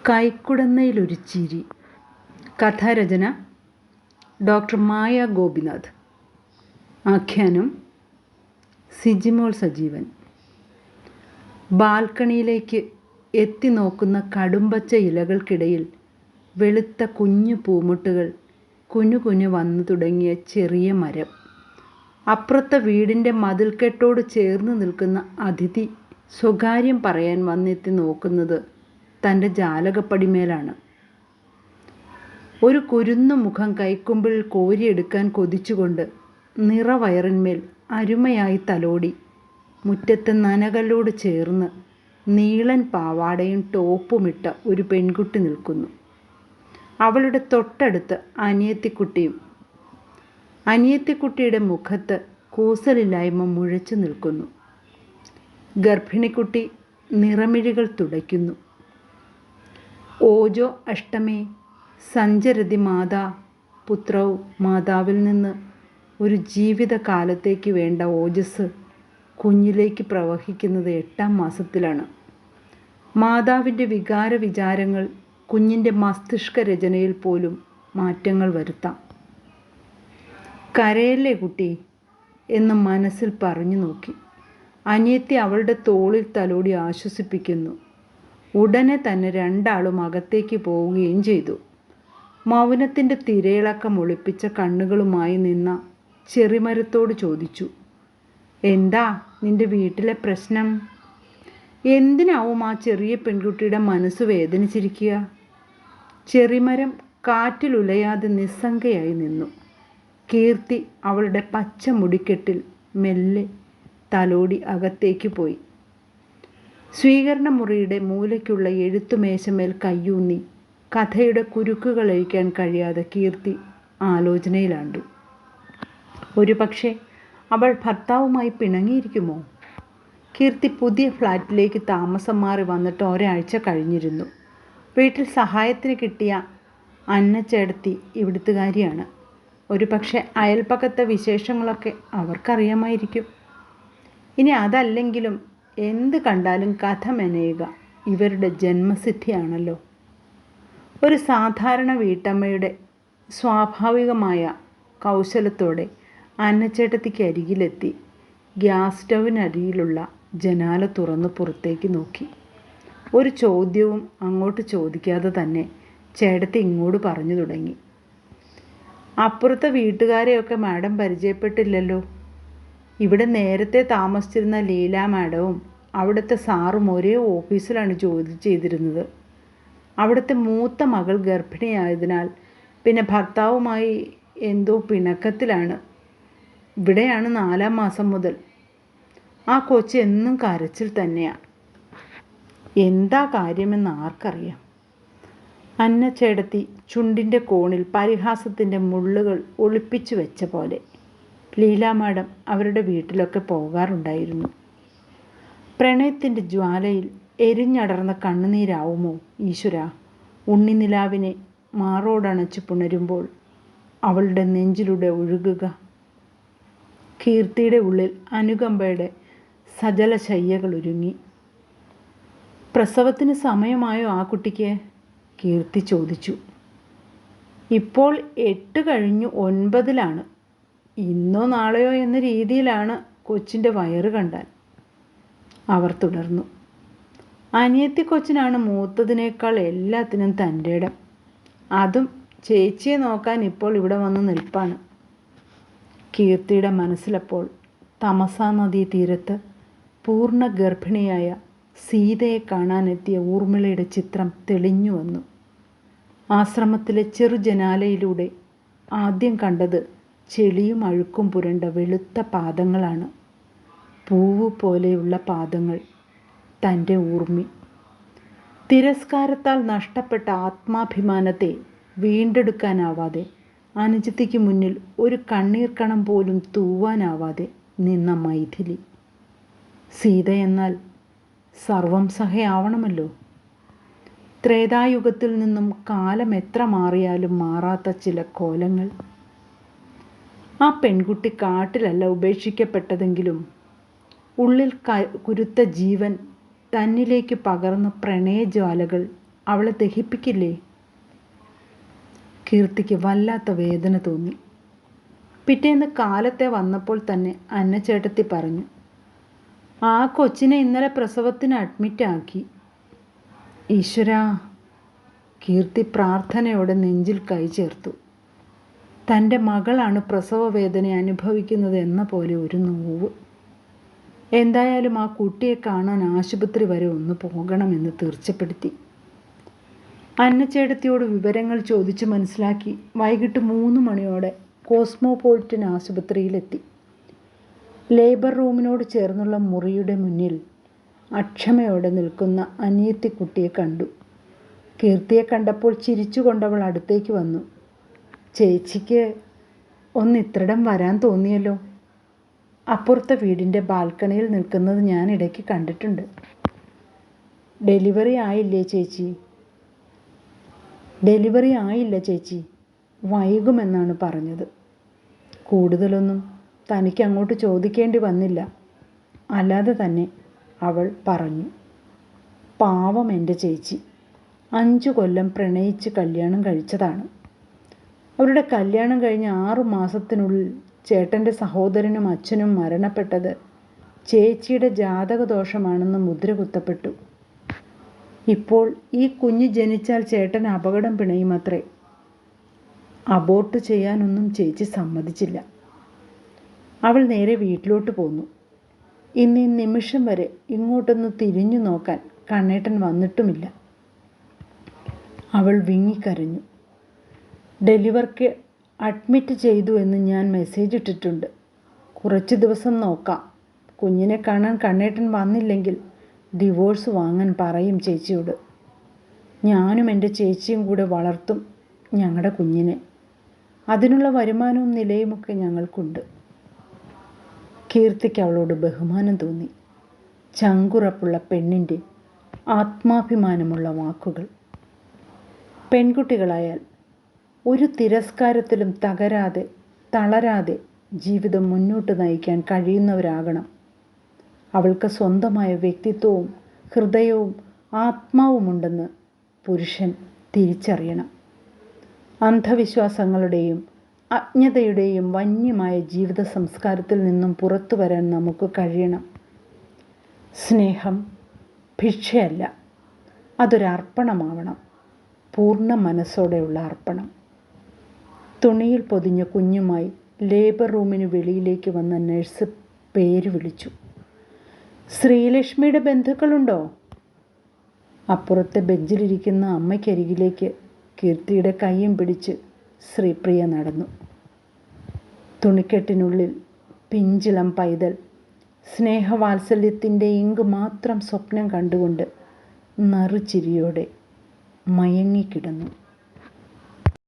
കൈക്കുടന്നയിലൊരു ചിരി. കഥാരചന ഡോക്ടർ മായ ഗോപിനാഥ്. ആഖ്യാനം സിജിമോൾ സജീവൻ. ബാൽക്കണിയിലേക്ക് എത്തി നോക്കുന്ന കടുംപച്ച ഇലകൾക്കിടയിൽ വെളുത്ത കുഞ്ഞു പൂമുട്ടുകൾ കുഞ്ഞു വന്നു തുടങ്ങിയ ചെറിയ മരം. അപ്പുറത്തെ വീടിൻ്റെ മതിൽക്കെട്ടോട് ചേർന്ന് നിൽക്കുന്ന അതിഥി സ്വകാര്യം പറയാൻ വന്നെത്തി നോക്കുന്നത് തൻ്റെ ജാലകപ്പടിമേലാണ്. ഒരു കുരുന്നു മുഖം കൈക്കുമ്പിൾ കോരിയെടുക്കാൻ കൊതിച്ചുകൊണ്ട് നിറവയറിന്മേൽ അരുമയായി തലോടി മുറ്റത്തെ നനകല്ലോട് ചേർന്ന് നീളൻ പാവാടയും ടോപ്പുമിട്ട ഒരു പെൺകുട്ടി നിൽക്കുന്നു. അവളുടെ തൊട്ടടുത്ത് അനിയത്തിക്കുട്ടിയും. അനിയത്തിക്കുട്ടിയുടെ മുഖത്ത് കൂസലില്ലായ്മ മുഴച്ചു നിൽക്കുന്നു. ഗർഭിണിക്കുട്ടി നിറമിഴികൾ തുടയ്ക്കുന്നു. ഓജോ അഷ്ടമേ സഞ്ചരതി മാതാ പുത്രൗ. മാതാവിൽ നിന്ന് ഒരു ജീവിതകാലത്തേക്ക് വേണ്ട ഓജസ് കുഞ്ഞിലേക്ക് പ്രവഹിക്കുന്നത് 8-ാം മാസത്തിലാണ്. മാതാവിൻ്റെ വികാര വിചാരങ്ങൾ കുഞ്ഞിൻ്റെ മസ്തിഷ്ക രചനയിൽ പോലും മാറ്റങ്ങൾ വരുത്താം. കരയല്ലേ കുട്ടി എന്ന് മനസ്സിൽ പറഞ്ഞു നോക്കി. അനിയത്തി അവളുടെ തോളിൽ തലോടി ആശ്വസിപ്പിക്കുന്നു. ഉടനെ തന്നെ രണ്ടാളും അകത്തേക്ക് പോവുകയും ചെയ്തു. മൗനത്തിൻ്റെ തിരയിളക്കം ഒളിപ്പിച്ച കണ്ണുകളുമായി നിന്ന ചെറിമരത്തോട് ചോദിച്ചു, എന്താ നിൻ്റെ വീട്ടിലെ പ്രശ്നം? എന്തിനാവും ആ ചെറിയ പെൺകുട്ടിയുടെ മനസ്സ് വേദനിച്ചിരിക്കുക? ചെറിമരം കാറ്റിലുലയാതെ നിസ്സംഗയായി നിന്നു. കീർത്തി അവളുടെ പച്ച മുടിക്കെട്ടിൽ മെല്ലെ തലോടി അകത്തേക്ക് പോയി. സ്വീകരണ മുറിയുടെ മൂലയ്ക്കുള്ള എഴുത്തുമേശമേൽ കയ്യൂന്നി കഥയുടെ കുരുക്കുകളഴിക്കാൻ കഴിയാതെ കീർത്തി ആലോചനയിലാണ്ടു. ഒരു പക്ഷേ അവൾ ഭർത്താവുമായി പിണങ്ങിയിരിക്കുമോ? കീർത്തി പുതിയ ഫ്ലാറ്റിലേക്ക് താമസം മാറി വന്നിട്ട് ഒരാഴ്ച കഴിഞ്ഞിരുന്നു. വീട്ടിൽ സഹായത്തിന് കിട്ടിയ അന്നച്ചേടത്തി ഇവിടുത്തുകാരിയാണ്. ഒരു പക്ഷേ അയൽപ്പക്കത്തെ വിശേഷങ്ങളൊക്കെ അവർക്കറിയാമായിരിക്കും. ഇനി അതല്ലെങ്കിലും എന്ത് കണ്ടാലും കഥ മെനയുക ഇവരുടെ ജന്മസിദ്ധിയാണല്ലോ. ഒരു സാധാരണ വീട്ടമ്മയുടെ സ്വാഭാവികമായ കൗശലത്തോടെ അന്നച്ചേട്ടത്തിക്ക് അരികിലെത്തി ഗ്യാസ് സ്റ്റൗവിനരികിലുള്ള ജനാല തുറന്ന് പുറത്തേക്ക് നോക്കി. ഒരു ചോദ്യവും അങ്ങോട്ട് ചോദിക്കാതെ തന്നെ ചേട്ടത്തി ഇങ്ങോട്ട് പറഞ്ഞു തുടങ്ങി. അപ്പുറത്തെ വീട്ടുകാരെയൊക്കെ മാഡം പരിചയപ്പെട്ടില്ലല്ലോ. ഇവിടെ നേരത്തെ താമസിച്ചിരുന്ന ലീല മാഡവും അവിടുത്തെ സാറും ഒരേ ഓഫീസിലാണ് ജോലി ചെയ്തിരുന്നത്. അവിടുത്തെ മൂത്ത മകൾ ഗർഭിണിയായതിനാൽ പിന്നെ ഭർത്താവുമായി എന്തോ പിണക്കത്തിലാണ്. ഇവിടെയാണ് 4-ാം മാസം മുതൽ. ആ കൊച്ച് എന്നും കരച്ചിൽ തന്നെയാണ്. എന്താ കാര്യമെന്ന് ആർക്കറിയാം? അന്നച്ചേടത്തി ചുണ്ടിൻ്റെ കോണിൽ പരിഹാസത്തിൻ്റെ മുള്ളുകൾ ഒളിപ്പിച്ചു വെച്ച പോലെ. ലീല മാഡം അവരുടെ വീട്ടിലൊക്കെ പോകാറുണ്ടായിരുന്നു. പ്രണയത്തിൻ്റെ ജ്വാലയിൽ എരിഞ്ഞടർന്ന കണ്ണുനീരാവുമോ ഈശ്വര ഉണ്ണിനിലാവിനെ മാറോടണച്ച് പുണരുമ്പോൾ അവളുടെ നെഞ്ചിലൂടെ ഒഴുകുക? കീർത്തിയുടെ ഉള്ളിൽ അനുകമ്പയുടെ സജല ശയ്യകൾ ഒരുങ്ങി. പ്രസവത്തിന് സമയമായോ ആ കുട്ടിക്ക്? കീർത്തി ചോദിച്ചു. ഇപ്പോൾ 8 കഴിഞ്ഞു 9-ലാണ്. ഇന്നോ നാളെയോ എന്ന രീതിയിലാണ് കൊച്ചിൻ്റെ വയറ് കണ്ടാൽ. അവർ തുടർന്നു. അനിയത്തി കൊച്ചിനാണ് മൂത്തതിനേക്കാൾ എല്ലാത്തിനും തൻ്റെ ഇടം. അതും ചേച്ചിയെ നോക്കാൻ ഇപ്പോൾ ഇവിടെ വന്ന് നിൽപ്പാണ്. കീർത്തിയുടെ മനസ്സിലപ്പോൾ തമസാ നദീ തീരത്ത് പൂർണ്ണ ഗർഭിണിയായ സീതയെ കാണാനെത്തിയ ഊർമിളയുടെ ചിത്രം തെളിഞ്ഞു വന്നു. ആശ്രമത്തിലെ ചെറുജനാലയിലൂടെ ആദ്യം കണ്ടത് ചെളിയും അഴുക്കും പുരണ്ട വെളുത്ത പാദങ്ങളാണ്. പൂവ് പോലെയുള്ള പാദങ്ങൾ. തൻ്റെ ഊർമി. തിരസ്കാരത്താൽ നഷ്ടപ്പെട്ട ആത്മാഭിമാനത്തെ വീണ്ടെടുക്കാനാവാതെ അനുജത്തിക്ക് മുന്നിൽ ഒരു കണ്ണീർ കണം പോലും തൂവാനാവാതെ നിന്ന മൈഥിലി. സീത എന്നാൽ സർവം സഹയാവണമല്ലോ. ത്രേതായുഗത്തിൽ നിന്നും കാലം എത്ര മാറിയാലും മാറാത്ത ചില കോലങ്ങൾ. ആ പെൺകുട്ടി കാട്ടിലല്ല ഉപേക്ഷിക്കപ്പെട്ടതെങ്കിലും ഉള്ളിൽ കുരുത്ത ജീവൻ തന്നിലേക്ക് പകർന്ന പ്രണയജ്വാലകൾ അവളെ ദഹിപ്പിക്കില്ലേ? കീർത്തിക്ക് വല്ലാത്ത വേദന തോന്നി. പിറ്റേന്ന് കാലത്തെ വന്നപ്പോൾ തന്നെ അന്നച്ചേട്ടത്തി പറഞ്ഞു, ആ കൊച്ചിനെ ഇന്നലെ പ്രസവത്തിന് അഡ്മിറ്റാക്കി. ഈശ്വരാ! കീർത്തി പ്രാർത്ഥനയോടെ നെഞ്ചിൽ കൈ ചേർത്തു. തൻ്റെ മകളാണ് പ്രസവ വേദന അനുഭവിക്കുന്നത് എന്ന പോലെ ഒരു നോവ്. എന്തായാലും ആ കുട്ടിയെ കാണാൻ ആശുപത്രി വരെ ഒന്ന് പോകണമെന്ന് തീർച്ചപ്പെടുത്തി. അന്നച്ചേട്ടത്തിയോട് വിവരങ്ങൾ ചോദിച്ചു മനസ്സിലാക്കി വൈകിട്ട് 3 മണിയോടെ കോസ്മോപൊളിറ്റൻ ആശുപത്രിയിലെത്തി. ലേബർ റൂമിനോട് ചേർന്നുള്ള മുറിയുടെ മുന്നിൽ അക്ഷമയോടെ നിൽക്കുന്ന അനിയത്തിക്കുട്ടിയെ കണ്ടു. കീർത്തിയെ കണ്ടപ്പോൾ ചിരിച്ചുകൊണ്ടവൾ അടുത്തേക്ക് വന്നു. ചേച്ചിക്ക് ഇത്രടം വരാൻ തോന്നിയല്ലോ. അപ്പുറത്തെ വീടിൻ്റെ ബാൽക്കണിയിൽ നിൽക്കുന്നത് ഞാൻ ഇടയ്ക്ക് കണ്ടിട്ടുണ്ട്. ഡെലിവറി ആയില്ല ചേച്ചി, വൈകുമെന്നാണ് പറഞ്ഞത്. കൂടുതലൊന്നും തനിക്ക് അങ്ങോട്ട് ചോദിക്കേണ്ടി വന്നില്ല, അല്ലാതെ തന്നെ അവൾ പറഞ്ഞു. പാവം എൻ്റെ ചേച്ചി, 5 കൊല്ലം പ്രണയിച്ച് കല്യാണം കഴിച്ചതാണ്. അവരുടെ കല്യാണം കഴിഞ്ഞ് 6 മാസത്തിനുള്ളിൽ ചേട്ടൻ്റെ സഹോദരനും അച്ഛനും മരണപ്പെട്ടത് ചേച്ചിയുടെ ജാതകദോഷമാണെന്ന് മുദ്ര കുത്തപ്പെട്ടു. ഇപ്പോൾ ഈ കുഞ്ഞ് ജനിച്ചാൽ ചേട്ടൻ അപകടം പിണയുമത്രേ. അബോർട്ട് ചെയ്യാനൊന്നും ചേച്ചി സമ്മതിച്ചില്ല. അവൾ നേരെ വീട്ടിലോട്ട് പോന്നു. ഇന്ന് ഈ നിമിഷം വരെ ഇങ്ങോട്ടൊന്ന് തിരിഞ്ഞു നോക്കാൻ കണ്ണേട്ടൻ വന്നിട്ടുമില്ല. അവൾ വിങ്ങിക്കരഞ്ഞു. ഡെലിവറിക്ക് അഡ്മിറ്റ് ചെയ്തു എന്ന് ഞാൻ മെസ്സേജ് ഇട്ടിട്ടുണ്ട്. കുറച്ച് ദിവസം നോക്കാം. കുഞ്ഞിനെ കാണാൻ കണ്ണേട്ടൻ വന്നില്ലെങ്കിൽ ഡിവോഴ്സ് വാങ്ങാൻ പറയും ചേച്ചിയോട്. ഞാനും എൻ്റെ ചേച്ചിയും കൂടെ വളർത്തും ഞങ്ങളുടെ കുഞ്ഞിനെ. അതിനുള്ള വരുമാനവും നിലയുമൊക്കെ ഞങ്ങൾക്കുണ്ട്. കീർത്തിക്ക് അവളോട് ബഹുമാനം തോന്നി. ചങ്കുറപ്പുള്ള പെണ്ണിൻ്റെ ആത്മാഭിമാനമുള്ള വാക്കുകൾ. പെൺകുട്ടികളായാൽ ഒരു തിരസ്കാരത്തിലും തളരാതെ ജീവിതം മുന്നോട്ട് നയിക്കാൻ കഴിയുന്നവരാകണം. അവൾക്ക് സ്വന്തമായ വ്യക്തിത്വവും ഹൃദയവും ആത്മാവുമുണ്ടെന്ന് പുരുഷൻ തിരിച്ചറിയണം. അന്ധവിശ്വാസങ്ങളുടെയും അജ്ഞതയുടെയും വന്യമായ ജീവിത സംസ്കാരത്തിൽ നിന്നും പുറത്തു വരാൻ നമുക്ക് കഴിയണം. സ്നേഹം ഭിക്ഷയല്ല, അതൊരർപ്പണമാവണം. പൂർണ്ണ മനസ്സോടെയുള്ള അർപ്പണം. തുണിയിൽ പൊതിഞ്ഞ കുഞ്ഞുമായി ലേബർ റൂമിന് വെളിയിലേക്ക് വന്ന നഴ്സ് പേര് വിളിച്ചു. ശ്രീലക്ഷ്മിയുടെ ബന്ധുക്കളുണ്ടോ? അപ്പുറത്തെ ബെഞ്ചിലിരിക്കുന്ന അമ്മയ്ക്കരികിലേക്ക് കീർത്തിയുടെ കൈയും പിടിച്ച് ശ്രീപ്രിയ നടന്നു. തുണിക്കെട്ടിനുള്ളിൽ പിഞ്ചിളം പൈതൽ സ്നേഹവാത്സല്യത്തിൻ്റെ ഇങ്ക് മാത്രം സ്വപ്നം കണ്ടുകൊണ്ട് നറുചിരിയോടെ മയങ്ങിക്കിടന്നു.